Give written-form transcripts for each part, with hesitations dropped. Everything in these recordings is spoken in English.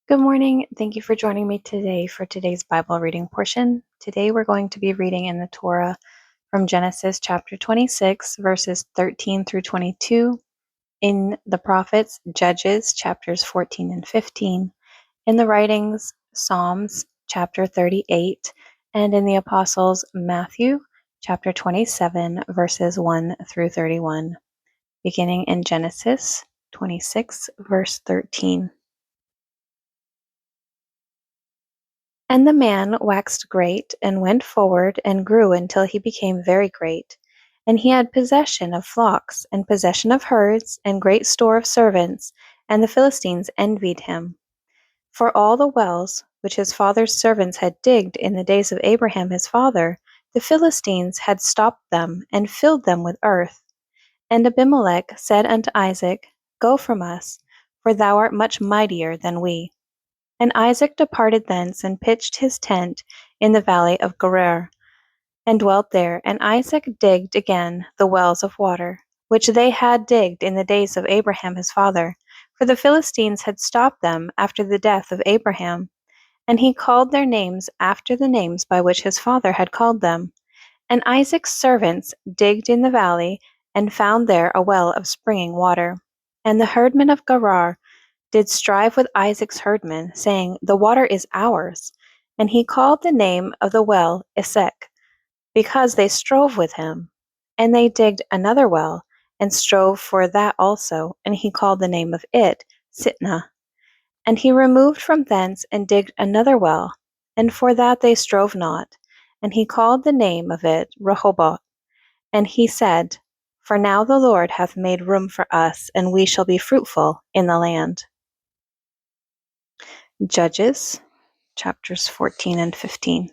Good morning. Thank you for joining me today for today's Bible reading portion. Today we're going to be reading in the Torah from Genesis chapter 26, verses 13 through 22, in the prophets, Judges chapters 14 and 15, in the writings, Psalms chapter 38, and in the apostles, Matthew chapter 27, verses 1 through 31, beginning in Genesis 26, verse 13. And the man waxed great, and went forward, and grew until he became very great. And he had possession of flocks, and possession of herds, and great store of servants, and the Philistines envied him. For all the wells which his father's servants had digged in the days of Abraham his father, the Philistines had stopped them, and filled them with earth. And Abimelech said unto Isaac, Go from us, for thou art much mightier than we. And Isaac departed thence, and pitched his tent in the valley of Gerar, and dwelt there. And Isaac digged again the wells of water, which they had digged in the days of Abraham his father, for the Philistines had stopped them after the death of Abraham. And he called their names after the names by which his father had called them. And Isaac's servants digged in the valley, and found there a well of springing water. And the herdmen of Gerar did strive with Isaac's herdmen, saying, The water is ours. And he called the name of the well Esek, because they strove with him. And they digged another well, and strove for that also, and he called the name of it Sitnah. And he removed from thence, and digged another well, and for that they strove not, and he called the name of it Rehoboth. And he said, For now the Lord hath made room for us, and we shall be fruitful in the land. Judges chapters 14 and 15.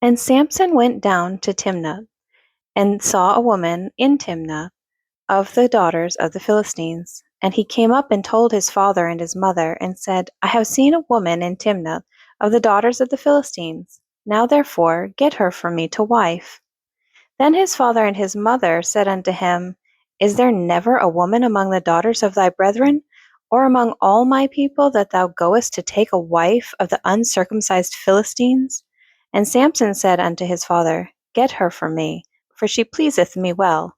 And Samson went down to Timnah, and saw a woman in Timnah of the daughters of the Philistines. And he came up and told his father and his mother, and said, I have seen a woman in Timnah of the daughters of the Philistines. Now therefore get her for me to wife. Then his father and his mother said unto him, Is there never a woman among the daughters of thy brethren, or among all my people, that thou goest to take a wife of the uncircumcised Philistines? And Samson said unto his father, Get her for me, for she pleaseth me well.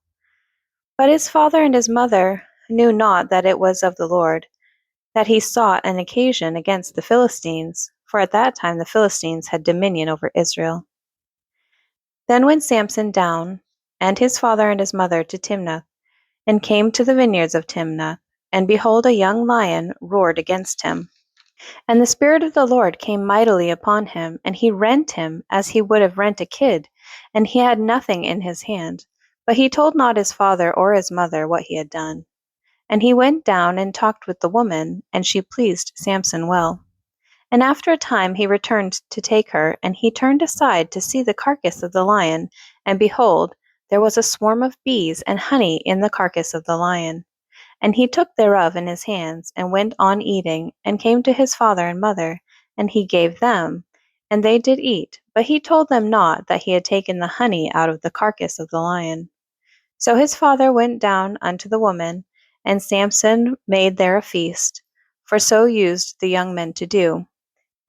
But his father and his mother knew not that it was of the Lord, that he sought an occasion against the Philistines, for at that time the Philistines had dominion over Israel. Then went Samson down, and his father and his mother, to Timnath, and came to the vineyards of Timnath, and behold, a young lion roared against him. And the Spirit of the Lord came mightily upon him, and he rent him as he would have rent a kid, and he had nothing in his hand. But he told not his father or his mother what he had done. And he went down and talked with the woman, and she pleased Samson well. And after a time he returned to take her, and he turned aside to see the carcass of the lion, and behold, there was a swarm of bees and honey in the carcass of the lion. And he took thereof in his hands, and went on eating, and came to his father and mother, and he gave them, and they did eat, but he told them not that he had taken the honey out of the carcass of the lion. So his father went down unto the woman, and Samson made there a feast, for so used the young men to do.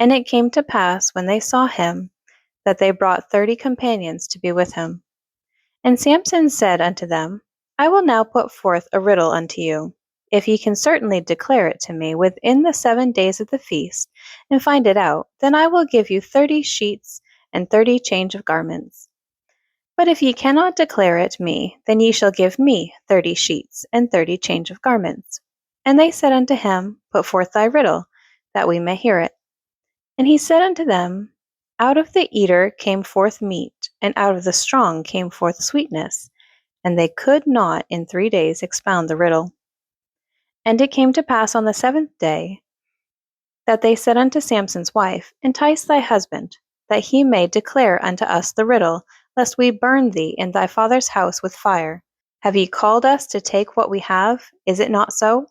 And it came to pass, when they saw him, that they brought 30 companions to be with him. And Samson said unto them, I will now put forth a riddle unto you. If ye can certainly declare it to me within the 7 days of the feast, and find it out, then I will give you 30 sheets and 30 change of garments. But if ye cannot declare it me, then ye shall give me 30 sheets and 30 change of garments. And they said unto him, Put forth thy riddle, that we may hear it. And he said unto them, Out of the eater came forth meat, and out of the strong came forth sweetness, and they could not in 3 days expound the riddle. And it came to pass on the 7th day, that they said unto Samson's wife, Entice thy husband, that he may declare unto us the riddle, lest we burn thee in thy father's house with fire. Have ye called us to take what we have? Is it not so?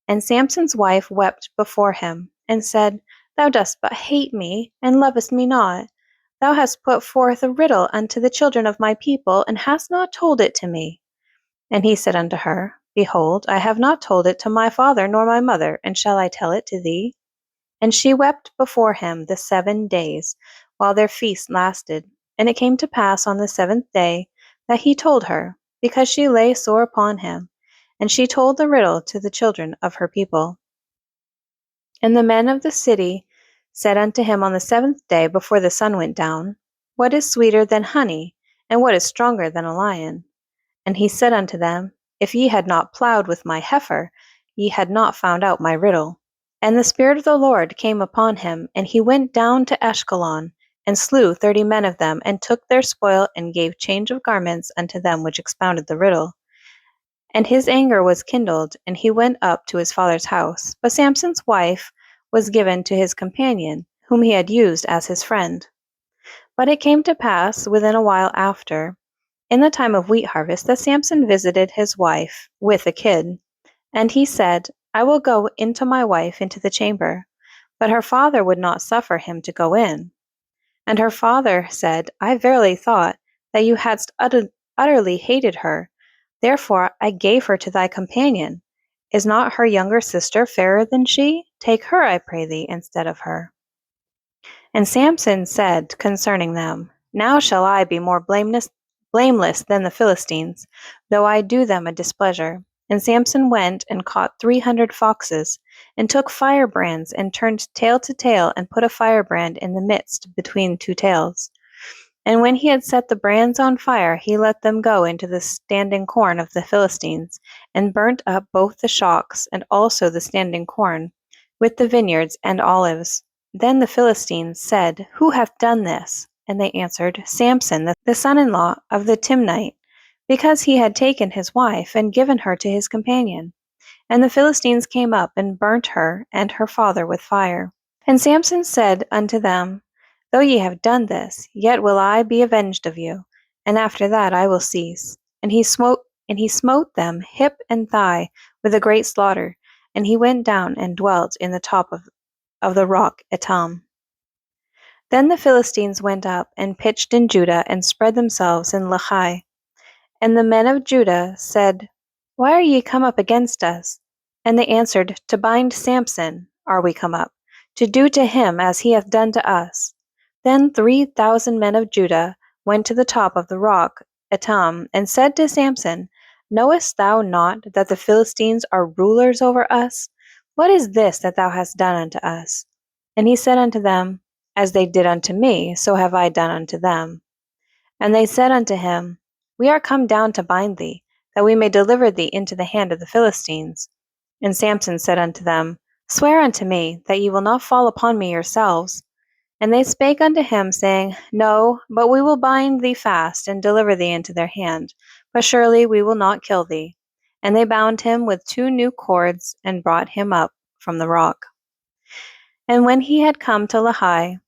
And Samson's wife wept before him, and said, Thou dost but hate me, and lovest me not. Thou hast put forth a riddle unto the children of my people, and hast not told it to me. And he said unto her, Behold, I have not told it to my father nor my mother, and shall I tell it to thee? And she wept before him the 7 days, while their feast lasted. And it came to pass on the 7th day that he told her, because she lay sore upon him. And she told the riddle to the children of her people. And the men of the city said unto him on the 7th day before the sun went down, What is sweeter than honey, and what is stronger than a lion? And he said unto them, If ye had not plowed with my heifer, ye had not found out my riddle. And the Spirit of the Lord came upon him, and he went down to Ashkelon, and slew 30 men of them, and took their spoil, and gave change of garments unto them which expounded the riddle. And his anger was kindled, and he went up to his father's house. But Samson's wife was given to his companion, whom he had used as his friend. But it came to pass within a while after, in the time of wheat harvest, that Samson visited his wife with a kid. And he said, I will go into my wife into the chamber. But her father would not suffer him to go in. And her father said, I verily thought that you hadst utterly hated her. Therefore I gave her to thy companion. Is not her younger sister fairer than she? Take her, I pray thee, instead of her. And Samson said concerning them, Now shall I be more blameless than the Philistines, though I do them a displeasure. And Samson went and caught 300 foxes, and took firebrands, and turned tail to tail, and put a firebrand in the midst between 2 tails. And when he had set the brands on fire, he let them go into the standing corn of the Philistines, and burnt up both the shocks, and also the standing corn, with the vineyards and olives. Then the Philistines said, Who hath done this? And they answered, Samson, the son-in-law of the Timnite, because he had taken his wife, and given her to his companion. And the Philistines came up, and burnt her and her father with fire. And Samson said unto them, Though ye have done this, yet will I be avenged of you, and after that I will cease. And he smote them hip and thigh with a great slaughter, and he went down and dwelt in the top of the rock Etam. Then the Philistines went up and pitched in Judah, and spread themselves in Lehi. And the men of Judah said, Why are ye come up against us? And they answered, To bind Samson are we come up, to do to him as he hath done to us. Then 3,000 men of Judah went to the top of the rock Etam, and said to Samson, Knowest thou not that the Philistines are rulers over us? What is this that thou hast done unto us? And he said unto them, As they did unto me, so have I done unto them. And they said unto him, We are come down to bind thee, that we may deliver thee into the hand of the Philistines. And Samson said unto them, Swear unto me that ye will not fall upon me yourselves. And they spake unto him, saying, No, but we will bind thee fast, and deliver thee into their hand. But surely we will not kill thee. And they bound him with 2 new cords, and brought him up from the rock. And when he had come to Lehi,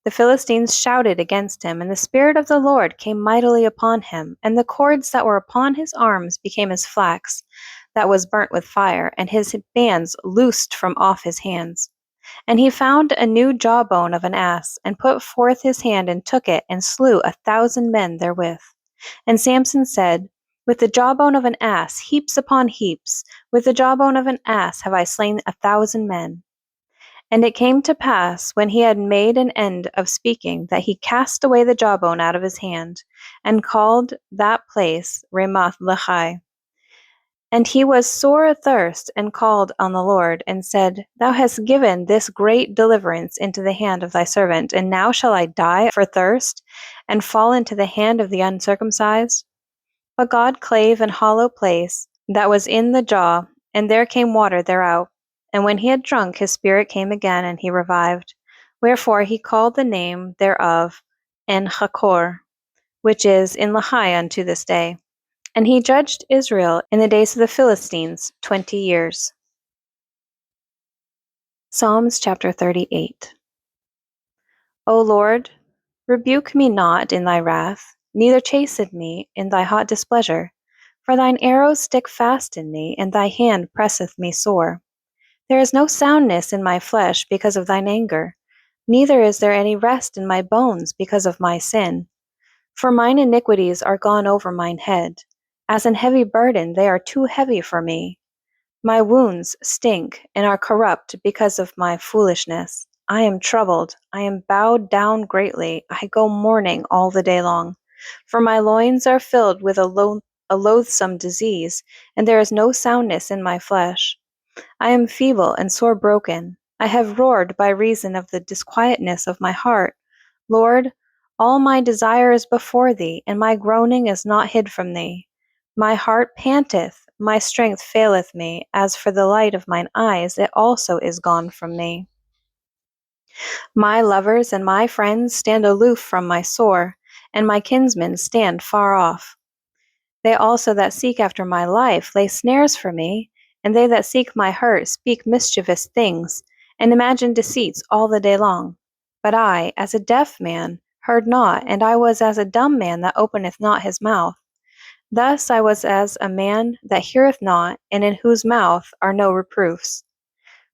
the Philistines shouted against him, and the Spirit of the Lord came mightily upon him, and the cords that were upon his arms became as flax that was burnt with fire, and his bands loosed from off his hands. And he found a new jawbone of an ass, and put forth his hand, and took it, and slew 1,000 men therewith. And Samson said, With the jawbone of an ass, heaps upon heaps, with the jawbone of an ass have I slain 1,000 men. And it came to pass, when he had made an end of speaking, that he cast away the jawbone out of his hand, and called that place Ramoth Lehi. And he was sore athirst, and called on the Lord, and said, Thou hast given this great deliverance into the hand of thy servant, and now shall I die for thirst, and fall into the hand of the uncircumcised? But God clave an hollow place that was in the jaw, and there came water thereout. And when he had drunk, his spirit came again, and he revived. Wherefore he called the name thereof En-Hakkor, which is in Lehi unto this day. And he judged Israel in the days of the Philistines 20 years. Psalms chapter 38. O Lord, rebuke me not in thy wrath, neither chasten me in thy hot displeasure. For thine arrows stick fast in me, and thy hand presseth me sore. There is no soundness in my flesh because of thine anger, neither is there any rest in my bones because of my sin. For mine iniquities are gone over mine head. As an heavy burden, they are too heavy for me. My wounds stink and are corrupt because of my foolishness. I am troubled. I am bowed down greatly. I go mourning all the day long. For my loins are filled with a loathsome disease, and there is no soundness in my flesh. I am feeble and sore broken. I have roared by reason of the disquietness of my heart. Lord, all my desire is before thee, and my groaning is not hid from thee. My heart panteth, my strength faileth me. As for the light of mine eyes, it also is gone from me. My lovers and my friends stand aloof from my sore, and my kinsmen stand far off. They also that seek after my life lay snares for me, and they that seek my hurt speak mischievous things, and imagine deceits all the day long. But I, as a deaf man, heard not, and I was as a dumb man that openeth not his mouth. Thus I was as a man that heareth not, and in whose mouth are no reproofs.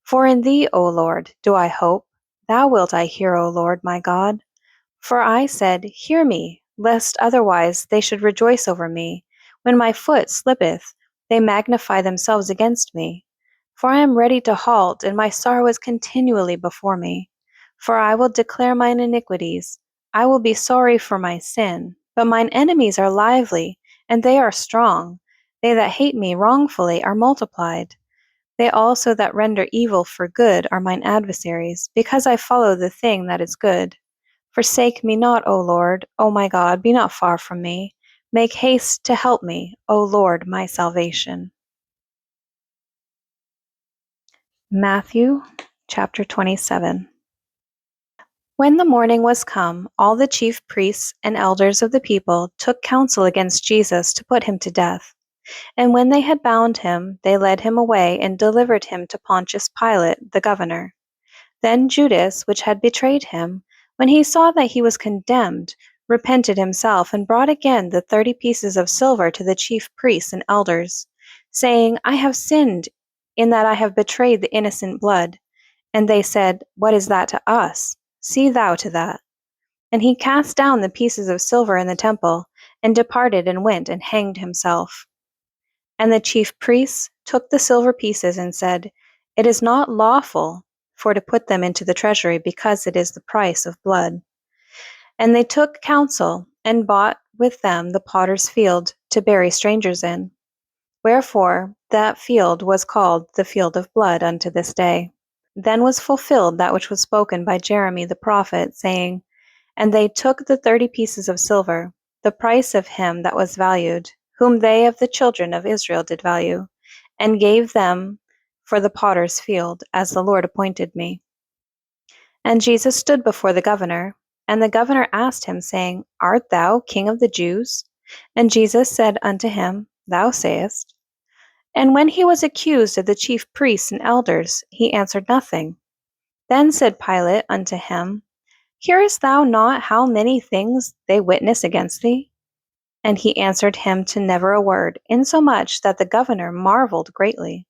For in thee, O Lord, do I hope. Thou wilt I hear, O Lord my God. For I said, Hear me, lest otherwise they should rejoice over me. When my foot slippeth, they magnify themselves against me. For I am ready to halt, and my sorrow is continually before me. For I will declare mine iniquities. I will be sorry for my sin. But mine enemies are lively, and they are strong. They that hate me wrongfully are multiplied. They also that render evil for good are mine adversaries, because I follow the thing that is good. Forsake me not, O Lord, O my God, be not far from me. Make haste to help me, O Lord, my salvation. Matthew chapter 27. When the morning was come, all the chief priests and elders of the people took counsel against Jesus to put him to death. And when they had bound him, they led him away and delivered him to Pontius Pilate, the governor. Then Judas, which had betrayed him, when he saw that he was condemned, repented himself, and brought again the 30 pieces of silver to the chief priests and elders, saying, I have sinned in that I have betrayed the innocent blood. And they said, What is that to us? See thou to that. And he cast down the pieces of silver in the temple, and departed and went and hanged himself. And the chief priests took the silver pieces and said, It is not lawful for to put them into the treasury, because it is the price of blood. And they took counsel, and bought with them the potter's field, to bury strangers in. Wherefore that field was called the field of blood unto this day. Then was fulfilled that which was spoken by Jeremy the prophet, saying, And they took the 30 pieces of silver, the price of him that was valued, whom they of the children of Israel did value, and gave them for the potter's field, as the Lord appointed me. And Jesus stood before the governor, and the governor asked him, saying, Art thou king of the Jews? And Jesus said unto him, Thou sayest. And when he was accused of the chief priests and elders, he answered nothing. Then said Pilate unto him, Hearest thou not how many things they witness against thee? And he answered him to never a word, insomuch that the governor marveled greatly.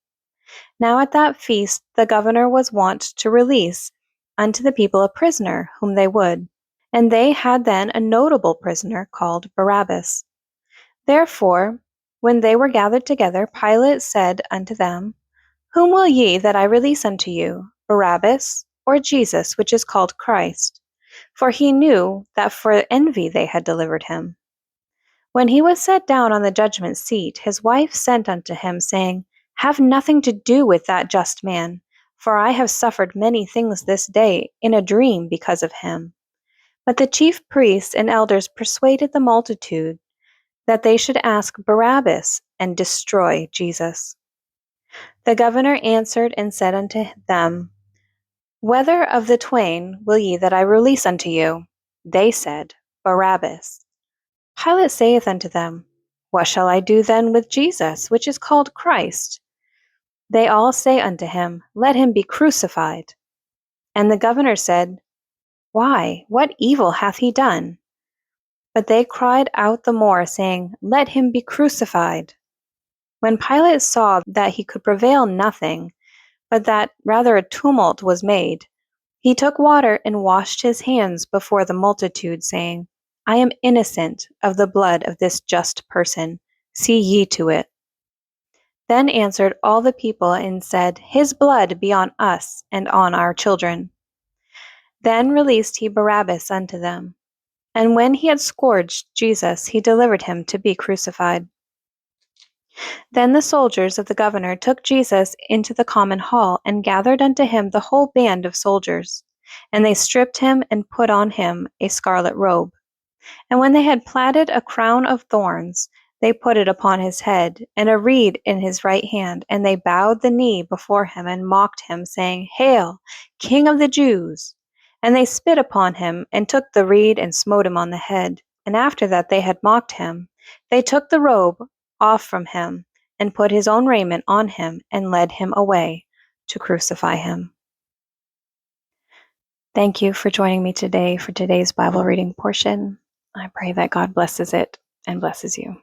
Now at that feast the governor was wont to release unto the people a prisoner whom they would. And they had then a notable prisoner called Barabbas. Therefore, when they were gathered together, Pilate said unto them, Whom will ye that I release unto you, Barabbas, or Jesus, which is called Christ? For he knew that for envy they had delivered him. When he was set down on the judgment seat, his wife sent unto him, saying, Have nothing to do with that just man, for I have suffered many things this day in a dream because of him. But the chief priests and elders persuaded the multitude that they should ask Barabbas and destroy Jesus. The governor answered and said unto them, Whether of the twain will ye that I release unto you? They said, Barabbas. Pilate saith unto them, What shall I do then with Jesus, which is called Christ? They all say unto him, Let him be crucified. And the governor said, Why, what evil hath he done? But they cried out the more, saying, Let him be crucified. When Pilate saw that he could prevail nothing, but that rather a tumult was made, he took water and washed his hands before the multitude, saying, I am innocent of the blood of this just person. See ye to it. Then answered all the people and said, His blood be on us and on our children. Then released he Barabbas unto them. And when he had scourged Jesus, he delivered him to be crucified. Then the soldiers of the governor took Jesus into the common hall, and gathered unto him the whole band of soldiers. And they stripped him, and put on him a scarlet robe. And when they had platted a crown of thorns, they put it upon his head, and a reed in his right hand. And they bowed the knee before him, and mocked him, saying, Hail, King of the Jews! And they spit upon him, and took the reed, and smote him on the head. And after that they had mocked him, they took the robe off from him, and put his own raiment on him, and led him away to crucify him. Thank you for joining me today for today's Bible reading portion. I pray that God blesses it and blesses you.